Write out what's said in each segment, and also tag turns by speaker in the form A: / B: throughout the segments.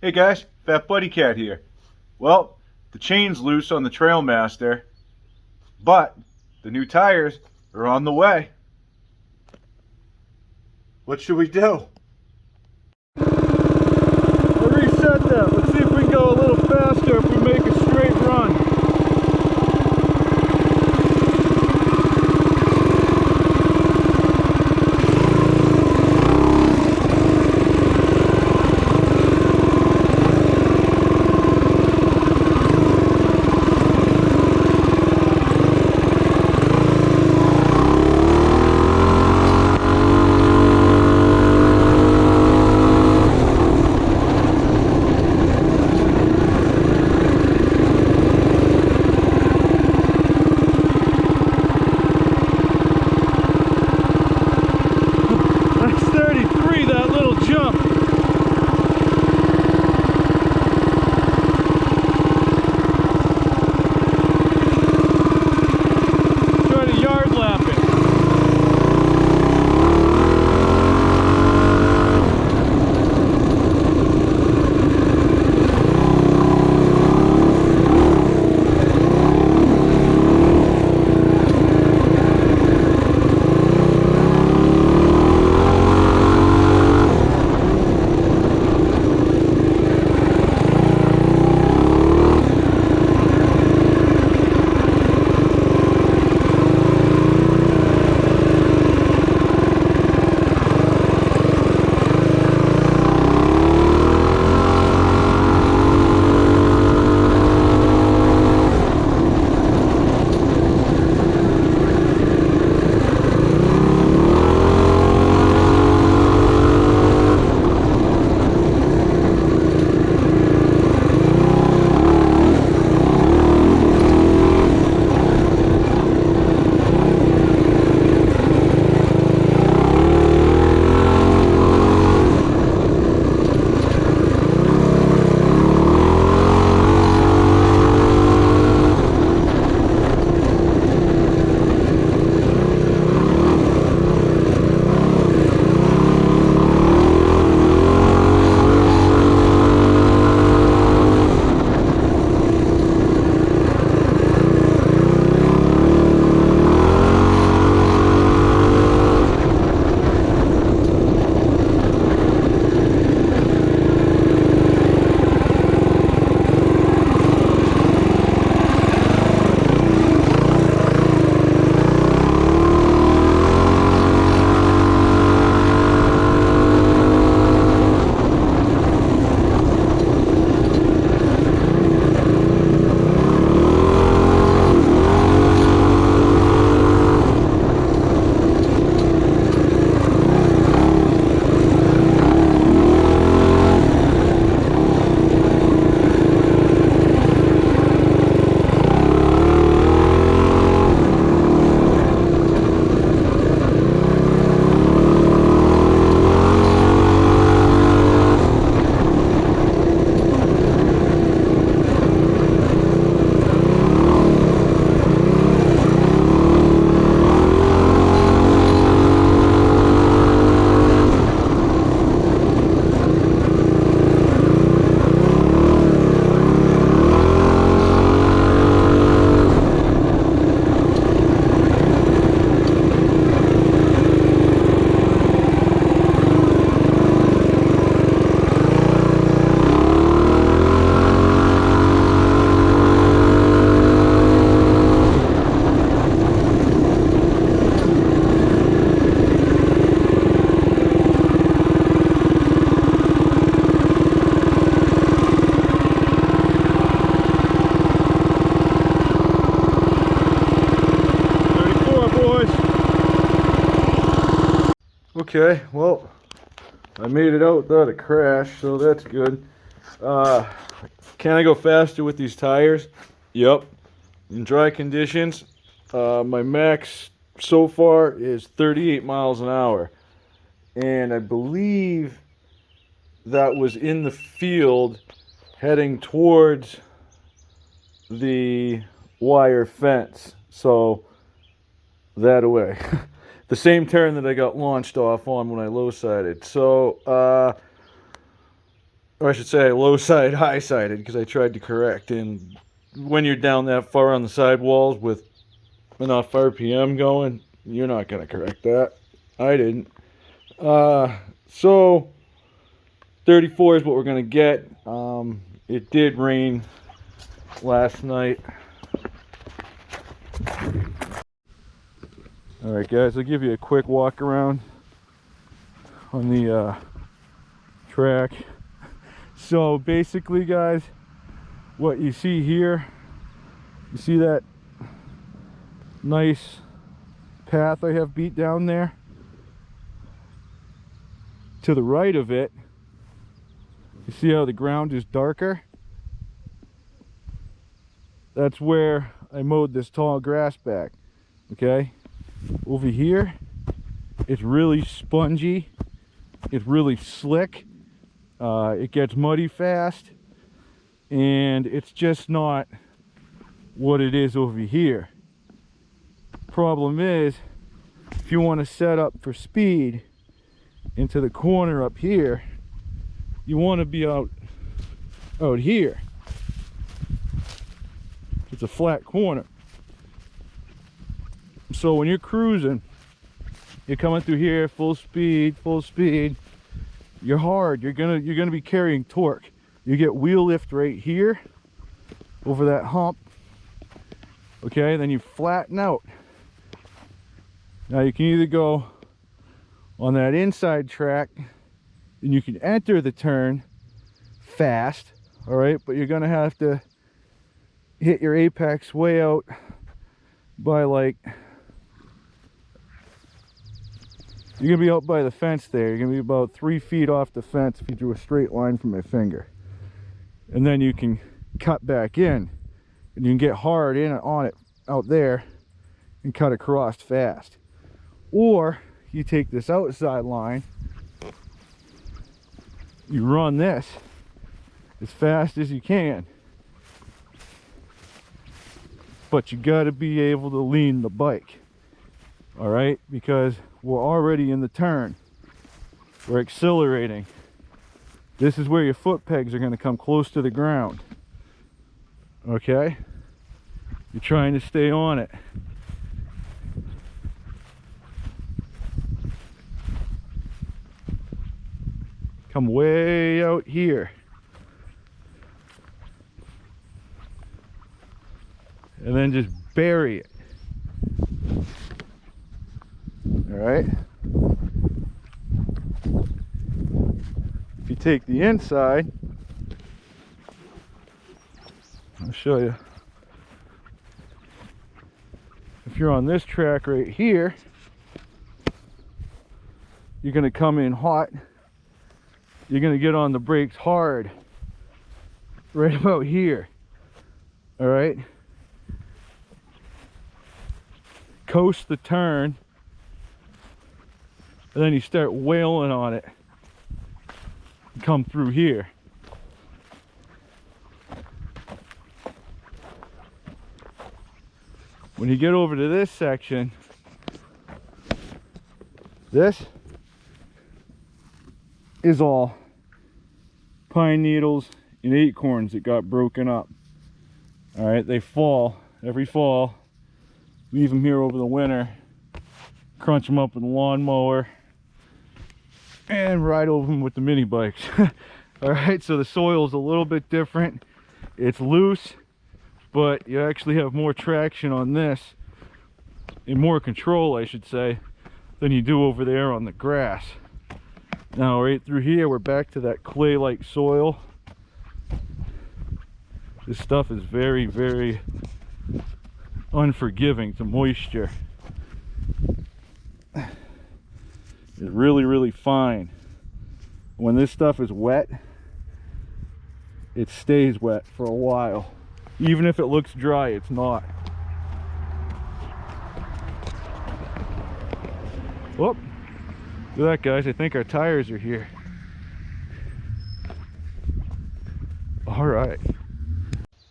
A: Hey guys, FatBuddyCat here. Well, the chain's loose on the Trailmaster, but the new tires are on the way. What should we do? I reset that. Let's see if we can go a little faster if we make a straight run. Okay, well, I made it out without a crash, so that's good. Can I go faster with these tires? Yep. In dry conditions, my max so far is 38 miles an hour. And I believe that was in the field heading towards the wire fence. So, that away. The same turn that I got launched off on when I low-sided. So, or I should say low side, high sided, because I tried to correct. And when you're down that far on the sidewalls with enough RPM going, you're not going to correct that. I didn't. So 34 is what we're going to get. It did rain last night. Alright guys, I'll give you a quick walk around on the track. So basically guys, what you see here, you see that nice path I have beat down there? To the right of it, you see how the ground is darker? That's where I mowed this tall grass back. Okay? Over here, it's really spongy. It's really slick. It gets muddy fast. And it's just not what it is over here. Problem is, if you want to set up for speed into the corner up here, you want to be out here. It's a flat corner. So when you're cruising, you're coming through here full speed, you're hard, you're gonna be carrying torque. You get wheel lift right here over that hump. Okay, then you flatten out. Now you can either go on that inside track and you can enter the turn fast, all right, but you're gonna have to hit your apex way out by like, you're gonna be out by the fence there. You're gonna be about 3 feet off the fence if you drew a straight line from my finger. And then you can cut back in and you can get hard in on it out there and cut across fast. Or you take this outside line, you run this as fast as you can, but you got to be able to lean the bike, all right, because we're already in the turn, we're accelerating. This is where your foot pegs are going to come close to the ground. Okay, you're trying to stay on it. Come way out here. And then just bury it. All right. If you take the inside, I'll show you. If you're on this track right here, you're going to come in hot. You're going to get on the brakes hard right about here. All right. Coast the turn, and then you start wailing on it. Come through here. When you get over to this section, this is all pine needles and acorns that got broken up. All right, they fall every fall. Leave them here over the winter, crunch them up with a lawnmower, and ride over them with the mini bikes. All right, so the soil is a little bit different. It's loose, but you actually have more traction on this, and more control, I should say, than you do over there on the grass. Now, right through here, we're back to that clay-like soil. This stuff is very, very unforgiving to moisture. It's really, really fine. When this stuff is wet, it stays wet for a while. Even if it looks dry, it's not. Whoop. Look at that, guys. I think our tires are here. All right.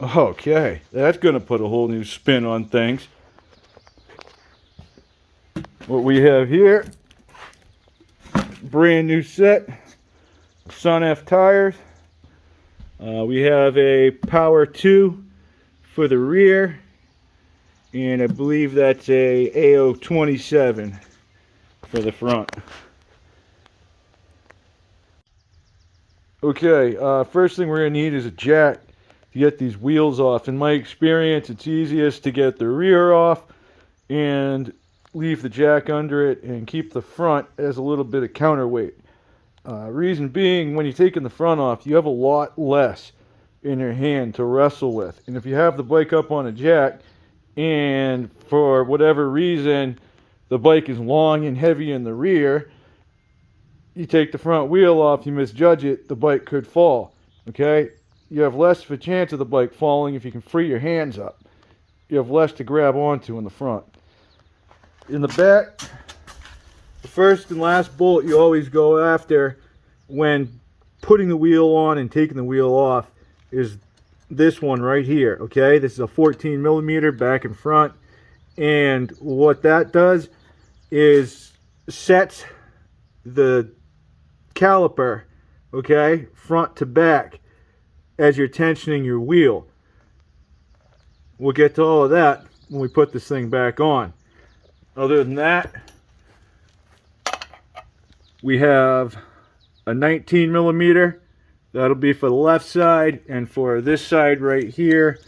A: Okay, that's gonna put a whole new spin on things. What we have here, brand new set Sun F tires, We have a Power 2 for the rear, and I believe that's a AO27 for the front. Okay, first thing we're going to need is a jack to get these wheels off. In my experience, it's easiest to get the rear off and leave the jack under it and keep the front as a little bit of counterweight. Reason being, when you're taking the front off, you have a lot less in your hand to wrestle with. And if you have the bike up on a jack and for whatever reason the bike is long and heavy in the rear, you take the front wheel off, you misjudge it, the bike could fall. Okay? You have less of a chance of the bike falling if you can free your hands up. You have less to grab onto in the front. In the back, the first and last bolt you always go after when putting the wheel on and taking the wheel off is this one right here. Okay, this is a 14 millimeter back and front, and what that does is sets the caliper, okay, front to back as you're tensioning your wheel. We'll get to all of that when we put this thing back on. Other than that, we have a 19 millimeter. That'll be for the left side, and for this side right here,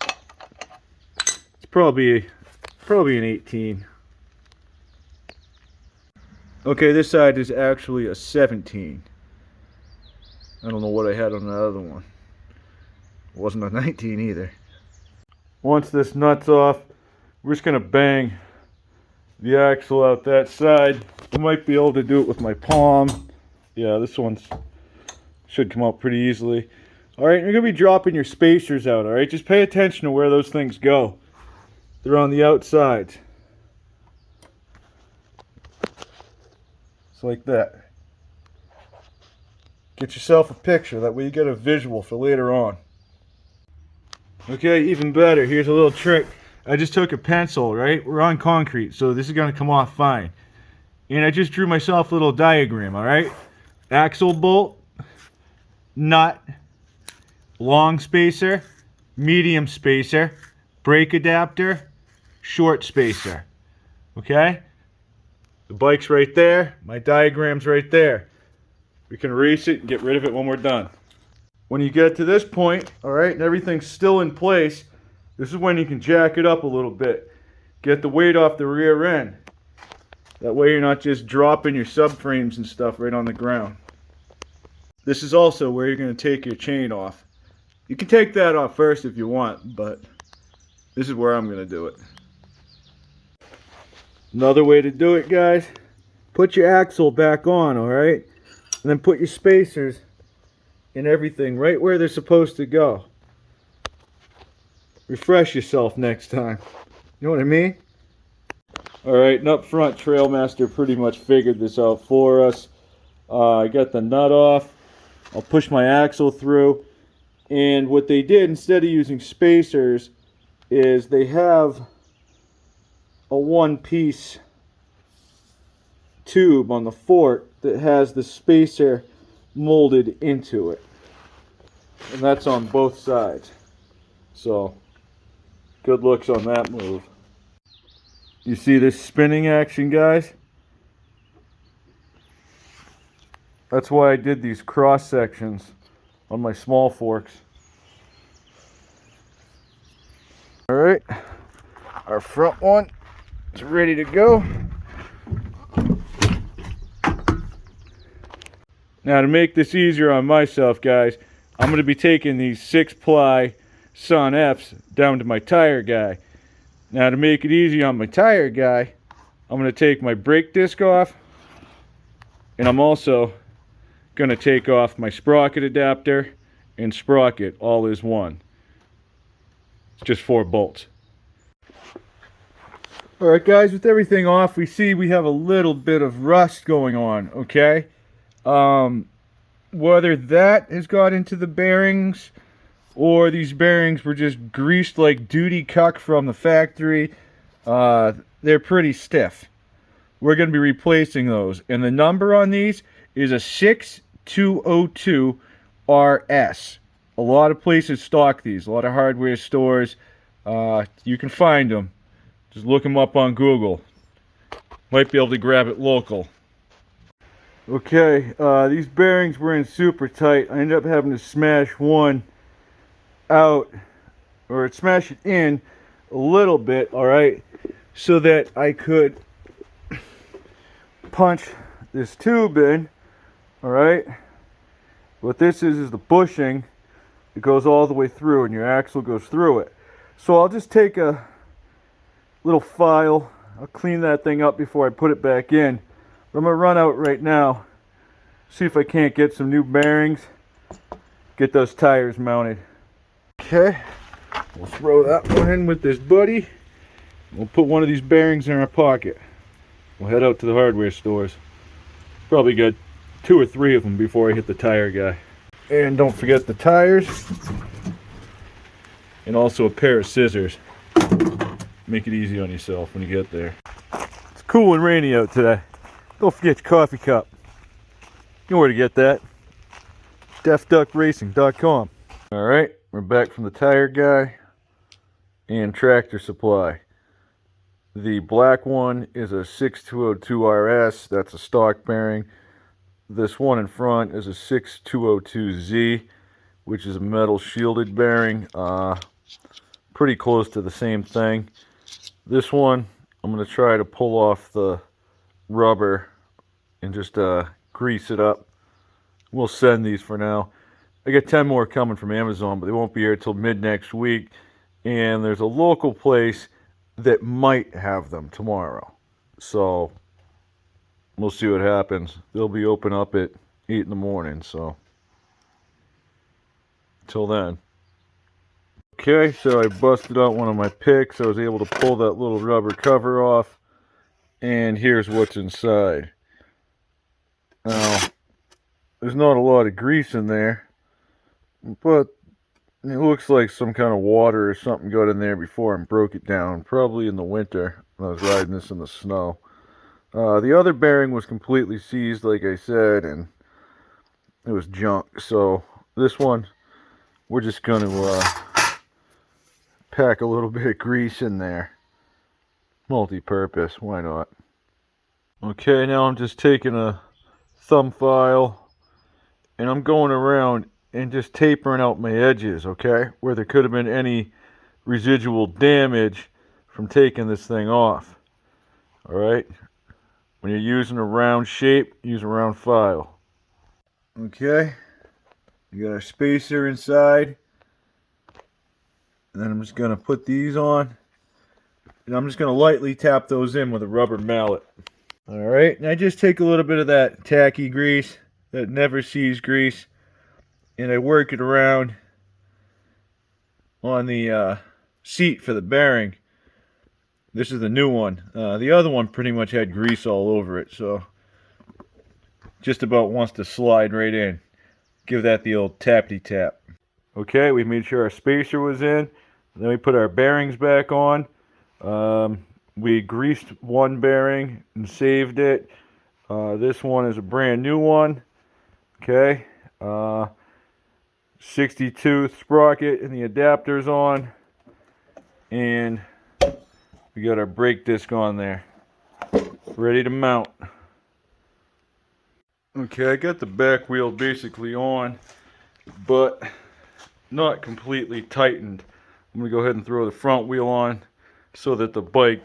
A: it's probably an 18. Okay, this side is actually a 17. I don't know what I had on the other one. It wasn't a 19 either. Once this nut's off, we're just going to bang the axle out that side. I might be able to do it with my palm. Yeah, this one should come out pretty easily. Alright, you're going to be dropping your spacers out, alright? Just pay attention to where those things go. They're on the outsides. It's like that. Get yourself a picture, that way you get a visual for later on. Okay, even better, here's a little trick. I just took a pencil, right? We're on concrete, so this is going to come off fine. And I just drew myself a little diagram, alright? Axle bolt, nut, long spacer, medium spacer, brake adapter, short spacer. Okay? The bike's right there, my diagram's right there. We can erase it and get rid of it when we're done. When you get to this point, alright, and everything's still in place, this is when you can jack it up a little bit. Get the weight off the rear end. That way you're not just dropping your subframes and stuff right on the ground. This is also where you're going to take your chain off. You can take that off first if you want, but this is where I'm going to do it. Another way to do it, guys, put your axle back on, alright? And then put your spacers and everything right where they're supposed to go. Refresh yourself next time. You know what I mean? Alright, and up front, Trailmaster pretty much figured this out for us. I got the nut off. I'll push my axle through. And what they did, instead of using spacers, is they have a one-piece tube on the fork that has the spacer molded into it. And that's on both sides. So, good looks on that move. You see this spinning action, guys? That's why I did these cross sections on my small forks. Alright, our front one is ready to go. Now, to make this easier on myself, guys, I'm going to be taking these 6-ply Sun Fs down to my tire guy. Now, to make it easy on my tire guy, I'm going to take my brake disc off, and I'm also going to take off my sprocket adapter and sprocket all as one. It's just 4 bolts. Alright guys, with everything off, we see we have a little bit of rust going on, okay? Whether that has got into the bearings or these bearings were just greased like duty cuck from the factory, they're pretty stiff. We're going to be replacing those, and the number on these is a 6202 RS. A lot of places stock these, a lot of hardware stores. You can find them. Just look them up on Google. Might be able to grab it local. Okay, these bearings were in super tight. I ended up having to smash one out, or smash it in a little bit, alright, so that I could punch this tube in, alright. What this is the bushing. It goes all the way through and your axle goes through it. So I'll just take a little file. I'll clean that thing up before I put it back in. But I'm going to run out right now, see if I can't get some new bearings, get those tires mounted. Okay, we'll throw that one in with this buddy. We'll put one of these bearings in our pocket. We'll head out to the hardware stores. Probably get 2 or 3 of them before I hit the tire guy. And don't forget the tires. And also a pair of scissors. Make it easy on yourself when you get there. It's cool and rainy out today. Don't forget your coffee cup. You know where to get that. DeafDuckRacing.com. Alright, we're back from the tire guy and Tractor Supply. The black one is a 6202 RS. That's a stock bearing. This one in front is a 6202Z, which is a metal shielded bearing. Pretty close to the same thing. This one, I'm going to try to pull off the rubber and just grease it up. We'll send these for now. I got 10 more coming from Amazon, but they won't be here till mid next week. And there's a local place that might have them tomorrow. So we'll see what happens. They'll be open up at 8 in the morning, so till then. Okay, so I busted out one of my picks. I was able to pull that little rubber cover off, and here's what's inside. Now, there's not a lot of grease in there, but it looks like some kind of water or something got in there before and broke it down, probably in the winter when I was riding this in the snow. The other bearing was completely seized, like I said, and it was junk. So this one, we're just going to pack a little bit of grease in there. Multi-purpose, why not? Okay, now I'm just taking a thumb file and I'm going around and just tapering out my edges, okay? Where there could have been any residual damage from taking this thing off. Alright? When you're using a round shape, use a round file. Okay, you got our spacer inside. And then I'm just going to put these on. And I'm just going to lightly tap those in with a rubber mallet. Alright, and I just take a little bit of that tacky grease, that never sees grease, and I work it around on the seat for the bearing. This is the new one. The other one pretty much had grease all over it, so just about wants to slide right in. Give that the old tappity tap. Okay, we made sure our spacer was in. Then we put our bearings back on. We greased one bearing and saved it. This one is a brand new one. Okay. 62 sprocket and the adapters on. And we got our brake disc on there. Ready to mount. Okay, I got the back wheel basically on, but not completely tightened. I'm going to go ahead and throw the front wheel on so that the bike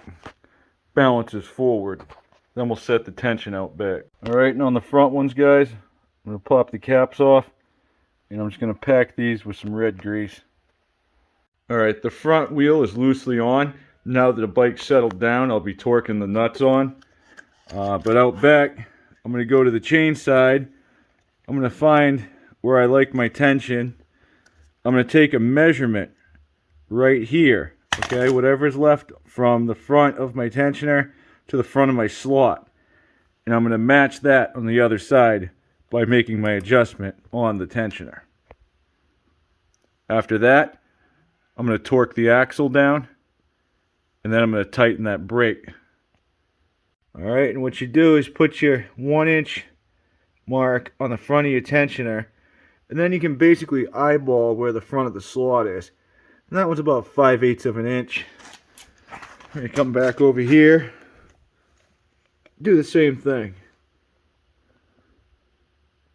A: balances forward. Then we'll set the tension out back. Alright, and on the front ones, guys, I'm going to pop the caps off, and I'm just going to pack these with some red grease. Alright, the front wheel is loosely on. Now that the bike's settled down, I'll be torquing the nuts on. But out back, I'm going to go to the chain side. I'm going to find where I like my tension. I'm going to take a measurement right here. Okay, whatever's left from the front of my tensioner to the front of my slot. And I'm going to match that on the other side by making my adjustment on the tensioner. After that, I'm going to torque the axle down. And then I'm going to tighten that brake. Alright, and what you do is put your 1-inch mark on the front of your tensioner. And then you can basically eyeball where the front of the slot is. And that one's about 5/8 of an inch. Let me come back over here. Do the same thing.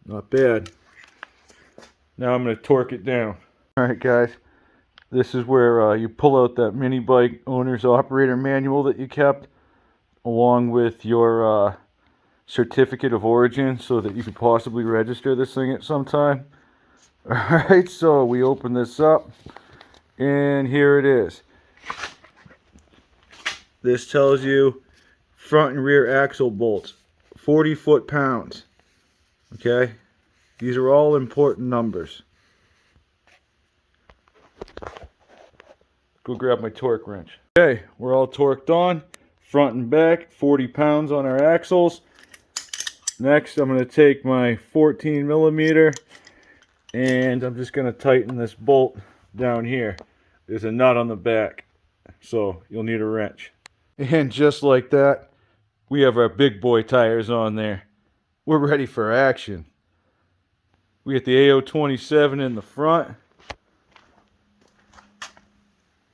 A: Not bad. Now I'm going to torque it down. Alright guys, this is where you pull out that mini bike owner's operator manual that you kept, along with your certificate of origin, so that you could possibly register this thing at some time. Alright, so we open this up, and here it is. This tells you front and rear axle bolts, 40 foot-pounds. Okay, these are all important numbers. Go grab my torque wrench. Okay, we're all torqued on, front and back, 40 pounds on our axles. Next, I'm going to take my 14 millimeter and I'm just going to tighten this bolt down here. There's a nut on the back, so you'll need a wrench. And just like that, we have our big boy tires on there. We're ready for action. We get the AO27 in the front.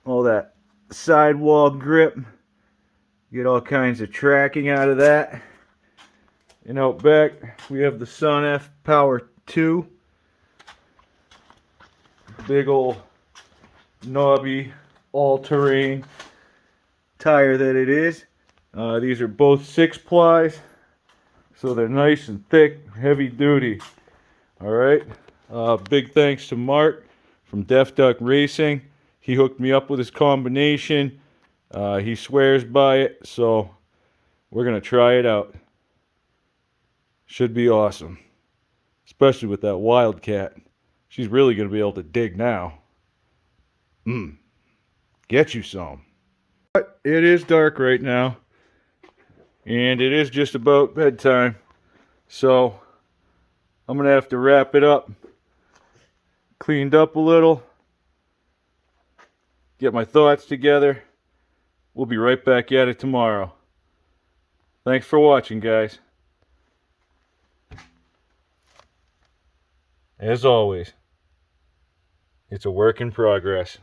A: All that sidewall grip. Get all kinds of tracking out of that. And out back, we have the Sun F Power 2. Big old knobby all-terrain tire that it is. These are both 6 plies, so they're nice and thick, heavy duty. Alright, big thanks to Mark from Def Duck Racing. He hooked me up with his combination. He swears by it, so we're going to try it out. Should be awesome. Especially with that Wildcat. She's really going to be able to dig now. Get you some. But it is dark right now. And it is just about bedtime. So I'm going to have to wrap it up. Cleaned up a little. Get my thoughts together. We'll be right back at it tomorrow. Thanks for watching, guys. As always, it's a work in progress.